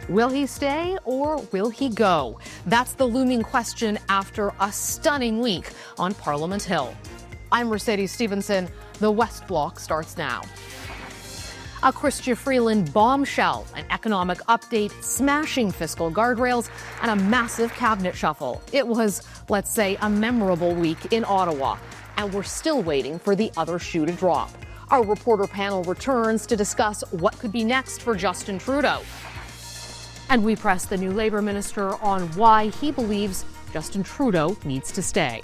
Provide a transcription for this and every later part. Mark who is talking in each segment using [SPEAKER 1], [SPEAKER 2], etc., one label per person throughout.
[SPEAKER 1] Will he stay or will he go? That's the looming question after a stunning week on Parliament Hill. I'm Mercedes Stevenson. The West Block starts now. A Chrystia Freeland bombshell, an economic update, smashing fiscal guardrails, and a massive cabinet shuffle. It was, let's say, a memorable week in Ottawa, and we're still waiting for the other shoe to drop. Our reporter panel returns to discuss what could be next for Justin Trudeau. And we press the new Labour minister on why he believes Justin Trudeau needs to stay.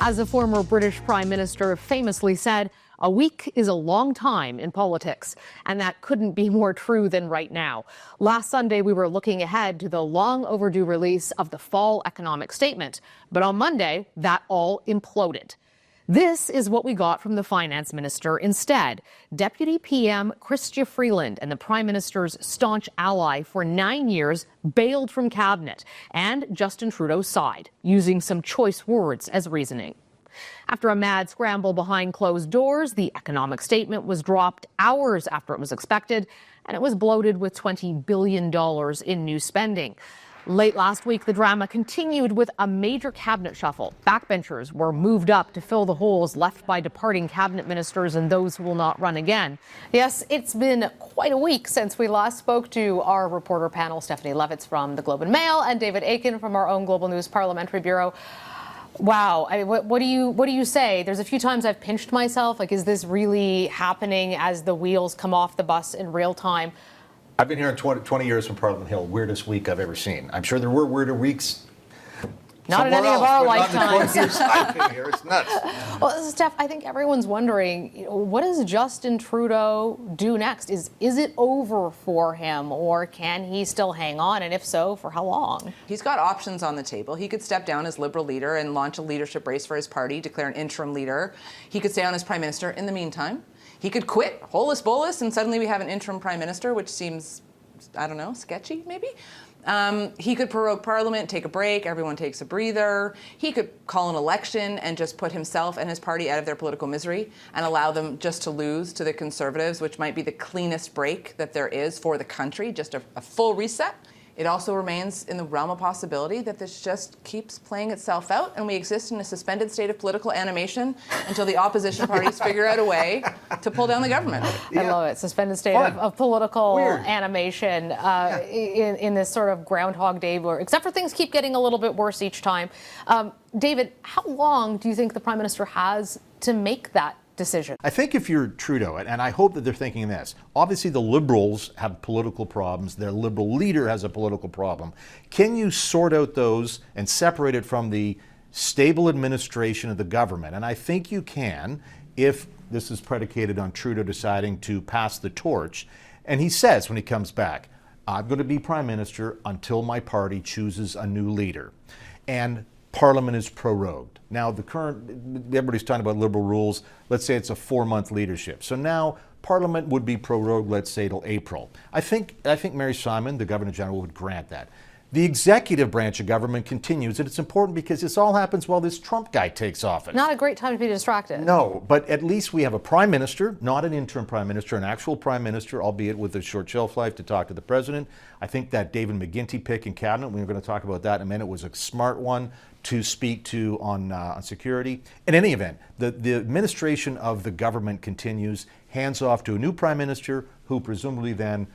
[SPEAKER 1] As a former British Prime Minister famously said, a week is a long time in politics, and that couldn't be more true than right now. Last Sunday, we were looking ahead to the long overdue release of the fall economic statement, but on Monday, that all imploded. This is what we got from the finance minister instead. Deputy PM Chrystia Freeland and the Prime Minister's staunch ally for 9 years bailed from cabinet and Justin Trudeau's side, using some choice words as reasoning. After a mad scramble behind closed doors, the economic statement was dropped hours after it was expected, and it was bloated with $20 billion in new spending. Late last week, the drama continued with a major cabinet shuffle. Backbenchers were moved up to fill the holes left by departing cabinet ministers and those who will not run again. Yes, it's been quite a week since we last spoke to our reporter panel, Stephanie Levitz from the Globe and Mail and David Aiken from our own Global News Parliamentary Bureau. Wow. What do you say? There's a few times I've pinched myself. Like, is this really happening as the wheels come off the bus in real time?
[SPEAKER 2] I've been here 20 years from Parliament Hill. Weirdest week I've ever seen. I'm sure there were weirder weeks.
[SPEAKER 1] Not in any of our lifetimes.
[SPEAKER 2] I've been here. It's nuts.
[SPEAKER 1] Well, Steph, I think everyone's wondering, what does Justin Trudeau do next? Is it over for him, or can he still hang on? And if so, for how long?
[SPEAKER 3] He's got options on the table. He could step down as Liberal leader and launch a leadership race for his party, declare an interim leader. He could stay on as Prime Minister in the meantime. He could quit holus bolus, and suddenly we have an interim Prime Minister, which seems, I don't know, sketchy maybe. He could prorogue Parliament, take a break, everyone takes a breather. He could call an election and just put himself and his party out of their political misery and allow them just to lose to the Conservatives, which might be the cleanest break that there is for the country, just a full reset. It also remains in the realm of possibility that this just keeps playing itself out and we exist in a suspended state of political animation until the opposition parties figure out a way to pull down the government.
[SPEAKER 1] I love it. Suspended state of political animation in this sort of Groundhog Day, except for things keep getting a little bit worse each time. David, how long do you think the Prime Minister has to make that decision?
[SPEAKER 2] I think if you're Trudeau, and I hope that they're thinking this, obviously the Liberals have political problems, their Liberal leader has a political problem. Can you sort out those and separate it from the stable administration of the government? And I think you can if this is predicated on Trudeau deciding to pass the torch. And he says when he comes back, I'm going to be Prime Minister until my party chooses a new leader. And Parliament is prorogued. Now, everybody's talking about Liberal rules. Let's say it's a 4-month leadership. So now Parliament would be prorogued, let's say, till April. I think Mary Simon, the Governor General, would grant that. The executive branch of government continues, and it's important because this all happens while this Trump guy takes office.
[SPEAKER 1] Not a great time to be distracted.
[SPEAKER 2] No, but at least we have a prime minister, not an interim prime minister, an actual prime minister, albeit with a short shelf life to talk to the president. I think that David McGuinty pick in cabinet, we're going to talk about that in a minute, was a smart one to speak to on security. In any event, the administration of the government continues, hands off to a new prime minister who presumably then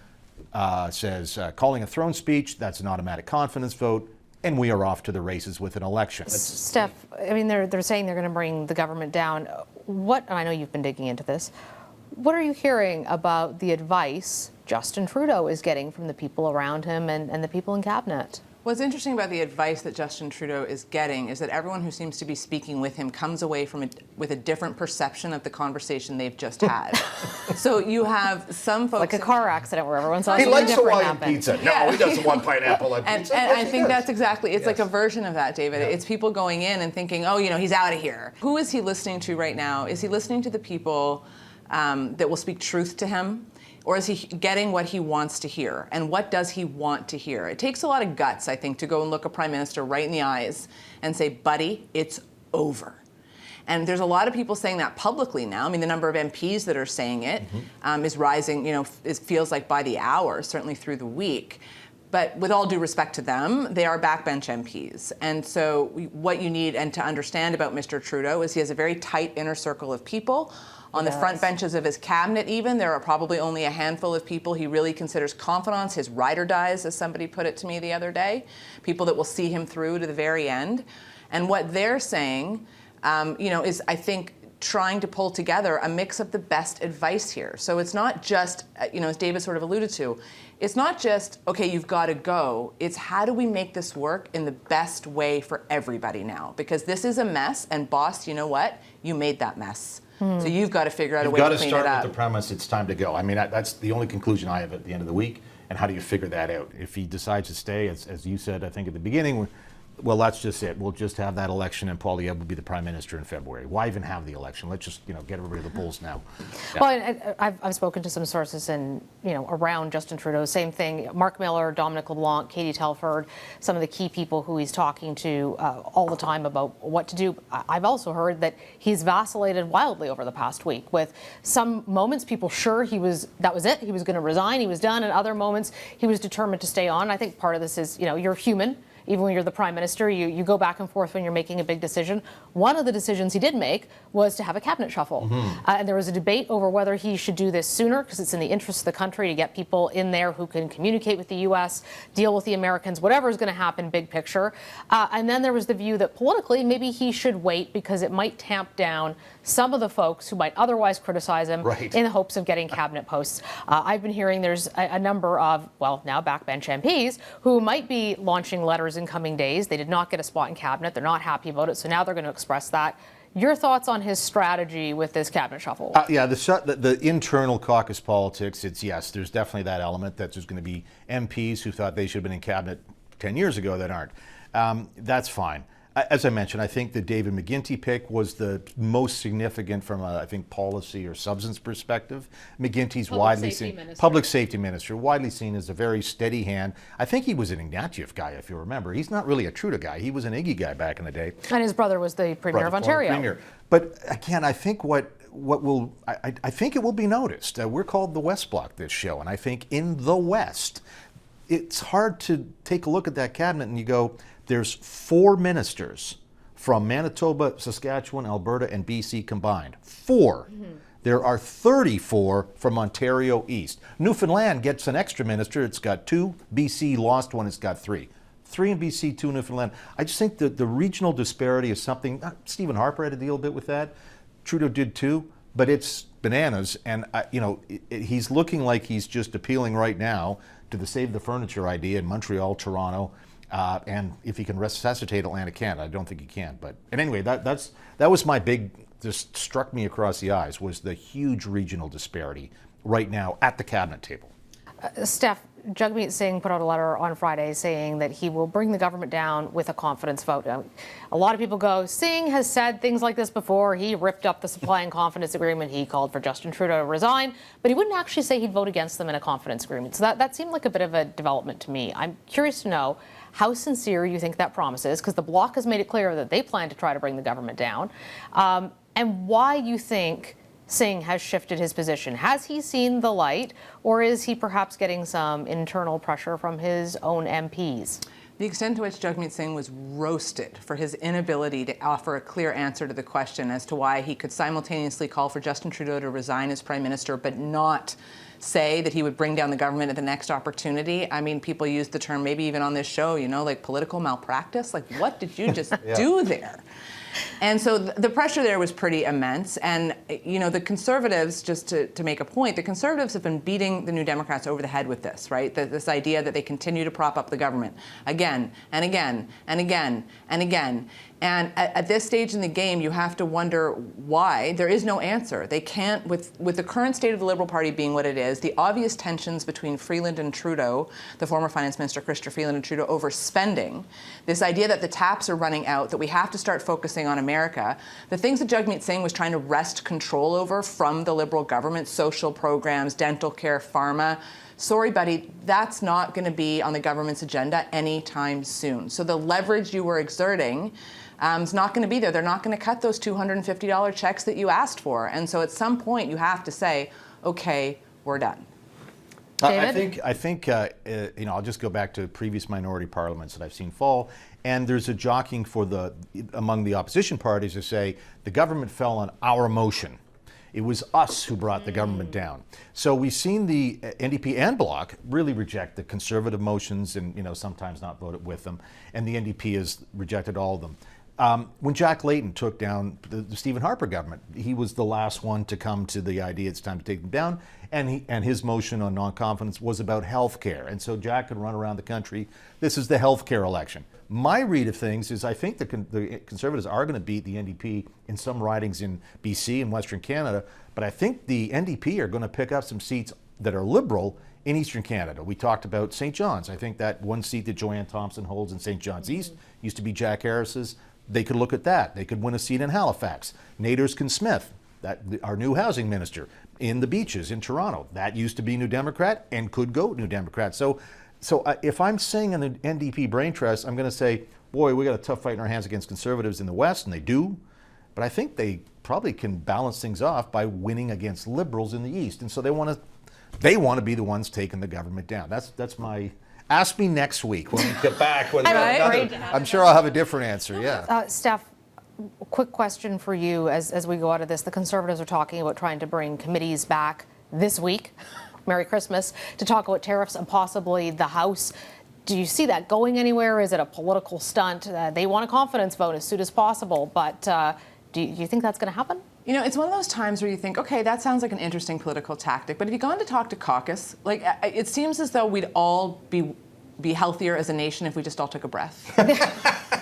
[SPEAKER 2] says calling a throne speech, that's an automatic confidence vote, and we are off to the races with an election.
[SPEAKER 1] Steph, I mean, they're saying they're going to bring the government down. And I know you've been digging into this, what are you hearing about the advice Justin Trudeau is getting from the people around him and the people in cabinet?
[SPEAKER 3] What's interesting about the advice that Justin Trudeau is getting is that everyone who seems to be speaking with him comes away with a different perception of the conversation they've just had. So you have some folks...
[SPEAKER 1] Like a car accident where everyone saw
[SPEAKER 2] he
[SPEAKER 1] something
[SPEAKER 2] likes
[SPEAKER 1] different
[SPEAKER 2] Hawaiian
[SPEAKER 1] happen.
[SPEAKER 2] pizza. No, he doesn't want pineapple on pizza.
[SPEAKER 3] And I think that's exactly... It's like a version of that, David. Yeah. It's people going in and thinking, oh, he's out of here. Who is he listening to right now? Is he listening to the people that will speak truth to him? Or is he getting what he wants to hear? And what does he want to hear? It takes a lot of guts, I think, to go and look a prime minister right in the eyes and say, buddy, it's over. And there's a lot of people saying that publicly now. I mean, the number of MPs that are saying it is rising, it feels like by the hour, certainly through the week. But with all due respect to them, they are backbench MPs. And so what you need and to understand about Mr. Trudeau is he has a very tight inner circle of people. On the front benches of his cabinet even, there are probably only a handful of people he really considers confidants, his ride or dies, as somebody put it to me the other day, people that will see him through to the very end. And what they're saying, is, I think, trying to pull together a mix of the best advice here. So it's not just, as David sort of alluded to, it's not just, okay, you've got to go. It's how do we make this work in the best way for everybody now? Because this is a mess, and boss, you know what? You made that mess. So you've got to figure out a way to clean it up.
[SPEAKER 2] You've got to start with the premise it's time to go. I mean, that's the only conclusion I have at the end of the week. And how do you figure that out? If he decides to stay, as you said, I think at the beginning, well, that's just it. We'll just have that election, and Poilievre will be the prime minister in February. Why even have the election? Let's just, get everybody to the polls now. Yeah.
[SPEAKER 1] Well, I've spoken to some sources around Justin Trudeau. Same thing. Mark Miller, Dominic LeBlanc, Katie Telford, some of the key people who he's talking to all the time about what to do. I've also heard that he's vacillated wildly over the past week. With some moments, people sure that was it. He was going to resign. He was done. And other moments, he was determined to stay on. I think part of this is, you're human. Even when you're the prime minister, you go back and forth when you're making a big decision. One of the decisions he did make was to have a cabinet shuffle. And there was a debate over whether he should do this sooner, because it's in the interest of the country to get people in there who can communicate with the U.S., deal with the Americans, whatever is going to happen, big picture. And then there was the view that politically, maybe he should wait because it might tamp down some of the folks who might otherwise criticize him in the hopes of getting cabinet posts. I've been hearing there's a number of, now backbench MPs who might be launching letters in coming days. They did not get a spot in cabinet. They're not happy about it. So now they're going to express that. Your thoughts on his strategy with this cabinet shuffle?
[SPEAKER 2] The internal caucus politics, yes, there's definitely that element that there's going to be MPs who thought they should have been in cabinet 10 years ago that aren't. That's fine. As I mentioned, I think the David McGuinty pick was the most significant from a, policy or substance perspective. McGuinty's public safety minister, widely seen as a very steady hand. I think he was an Ignatieff guy, if you remember. He's not really a Trudeau guy. He was an Iggy guy back in the day.
[SPEAKER 1] And his brother was the Premier of Ontario.
[SPEAKER 2] Premier. But again, I think I think it will be noticed. We're called the West Bloc, this show, and I think in the West, it's hard to take a look at that cabinet and you go, there's 4 ministers from Manitoba, Saskatchewan, Alberta, and BC combined. 4. There are 34 from Ontario East. Newfoundland gets an extra minister. It's got 2. BC lost 1. It's got 3. 3 in BC, 2 in Newfoundland. I just think that the regional disparity is something. Stephen Harper had to deal a bit with that. Trudeau did too. But it's bananas. And, he's looking like he's just appealing right now to the save the furniture idea in Montreal, Toronto. And if he can resuscitate Atlantic Canada, I don't think he can. But anyway, that was my big, just struck me across the eyes, was the huge regional disparity right now at the cabinet table.
[SPEAKER 1] Steph, Jagmeet Singh put out a letter on Friday saying that he will bring the government down with a confidence vote. A lot of people go, Singh has said things like this before. He ripped up the supply and confidence agreement. He called for Justin Trudeau to resign, but he wouldn't actually say he'd vote against them in a confidence agreement. So that seemed like a bit of a development to me. I'm curious to know how sincere you think that promise is, because the Bloc has made it clear that they plan to try to bring the government down, and why you think Singh has shifted his position. Has he seen the light, or is he perhaps getting some internal pressure from his own MPs?
[SPEAKER 3] The extent to which Jagmeet Singh was roasted for his inability to offer a clear answer to the question as to why he could simultaneously call for Justin Trudeau to resign as Prime Minister but not say that he would bring down the government at the next opportunity. I mean, people use the term, maybe even on this show, like political malpractice. Like, what did you just do there? And so the pressure there was pretty immense. And, the Conservatives, just to make a point, the Conservatives have been beating the New Democrats over the head with this, right? This idea that they continue to prop up the government again and again and again and again. And at this stage in the game, you have to wonder why. There is no answer. They can't, with the current state of the Liberal Party being what it is, the obvious tensions between Freeland and Trudeau, the former Finance Minister Chrystia Freeland and Trudeau, over spending, this idea that the taps are running out, that we have to start focusing on America, the things that Jagmeet Singh was trying to wrest control over from the Liberal government, social programs, dental care, pharma, sorry, buddy, that's not going to be on the government's agenda anytime soon. So the leverage you were exerting is not going to be there. They're not going to cut those $250 checks that you asked for. And so at some point you have to say, okay, we're done.
[SPEAKER 2] I think I'll just go back to previous minority parliaments that I've seen fall, and there's a jockeying for among the opposition parties to say the government fell on our motion. It was us who brought the government down. So we've seen the NDP and Bloc really reject the Conservative motions and sometimes not vote with them, and the NDP has rejected all of them. When Jack Layton took down the Stephen Harper government, he was the last one to come to the idea it's time to take them down, and his motion on non-confidence was about health care. And so Jack could run around the country. This is the health care election. My read of things is I think the Conservatives are going to beat the NDP in some ridings in BC and Western Canada, but I think the NDP are going to pick up some seats that are Liberal in Eastern Canada. We talked about St. John's. I think that one seat that Joanne Thompson holds in St. John's East used to be Jack Harris's. They could look at that. They could win a seat in Halifax. Naderskin Smith, our new housing minister, in the Beaches in Toronto. That used to be New Democrat and could go New Democrat. So if I'm saying an NDP brain trust, I'm going to say, boy, we got a tough fight in our hands against Conservatives in the West, and they do. But I think they probably can balance things off by winning against Liberals in the East. And so they want to be the ones taking the government down. That's my... Ask me next week when we get back. I'm sure I'll have a different answer, yeah.
[SPEAKER 1] Steph, quick question for you as we go out of this. The Conservatives are talking about trying to bring committees back this week, Merry Christmas, to talk about tariffs and possibly the House. Do you see that going anywhere? Is it a political stunt? They want a confidence vote as soon as possible, but do you think that's going to happen?
[SPEAKER 3] It's one of those times where you think, okay, that sounds like an interesting political tactic, but if you go on to talk to caucus, it seems as though we'd all be healthier as a nation if we just all took a breath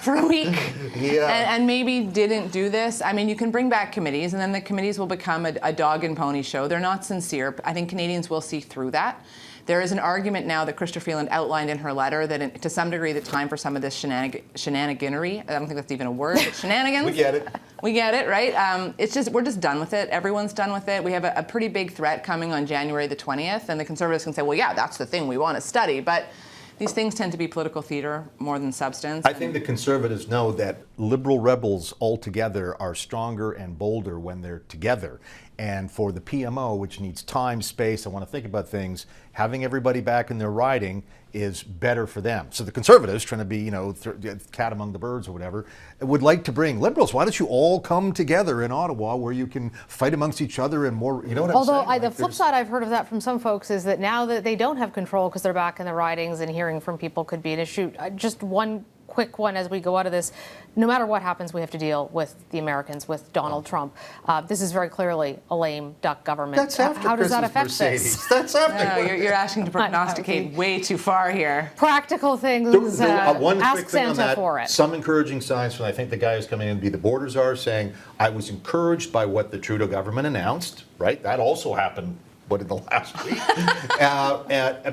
[SPEAKER 3] for a week and maybe didn't do this. I mean, you can bring back committees, and then the committees will become a dog and pony show. They're not sincere. I think Canadians will see through that. There is an argument now that Chrystia Freeland outlined in her letter that to some degree the time for some of this shenaniganery, I don't think that's even a word, but shenanigans.
[SPEAKER 2] We get it.
[SPEAKER 3] We get it, right? We're just done with it. Everyone's done with it. We have a pretty big threat coming on January the 20th, and the Conservatives can say, well, yeah, that's the thing we want to study, but these things tend to be political theater more than substance.
[SPEAKER 2] I think the Conservatives know that Liberal rebels altogether are stronger and bolder when they're together. And for the PMO, which needs time, space, I want to think about things, having everybody back in their riding is better for them. So the Conservatives, trying to be, cat among the birds or whatever, would like to bring Liberals. Why don't you all come together in Ottawa where you can fight amongst each other and more, you know what I'm saying?
[SPEAKER 1] Although the flip side I've heard of that from some folks is that now that they don't have control because they're back in the ridings and hearing from people could be an issue. Just one quick one as we go out of this. No matter what happens, we have to deal with the Americans, with Donald Trump. This is very clearly a lame duck government.
[SPEAKER 2] That's after
[SPEAKER 1] How does that affect
[SPEAKER 2] Mercedes.
[SPEAKER 1] this?
[SPEAKER 2] That's after.
[SPEAKER 3] No, you're asking to prognosticate way too far here.
[SPEAKER 1] Practical things.
[SPEAKER 2] One
[SPEAKER 1] ask
[SPEAKER 2] quick thing on
[SPEAKER 1] Santa
[SPEAKER 2] that,
[SPEAKER 1] for it.
[SPEAKER 2] some encouraging signs from, I think the guy who's coming in to be the border czar, saying, I was encouraged by what the Trudeau government announced, right? That also happened in the last week,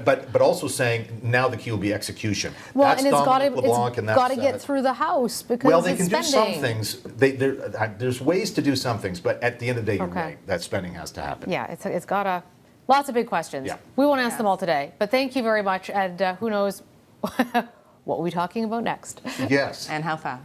[SPEAKER 2] but also saying now the key will be execution.
[SPEAKER 1] Well,
[SPEAKER 2] that's
[SPEAKER 1] and it's got to
[SPEAKER 2] and
[SPEAKER 1] get through the House because
[SPEAKER 2] well, they
[SPEAKER 1] it's
[SPEAKER 2] can
[SPEAKER 1] spending.
[SPEAKER 2] do some things. There's ways to do some things, but at the end of the day, you're right. That spending has to happen.
[SPEAKER 1] Yeah, it's got lots of big questions.
[SPEAKER 2] Yeah.
[SPEAKER 1] We won't ask them all today, but thank you very much. And who knows what we'll be talking about next.
[SPEAKER 2] Yes.
[SPEAKER 3] And how fast.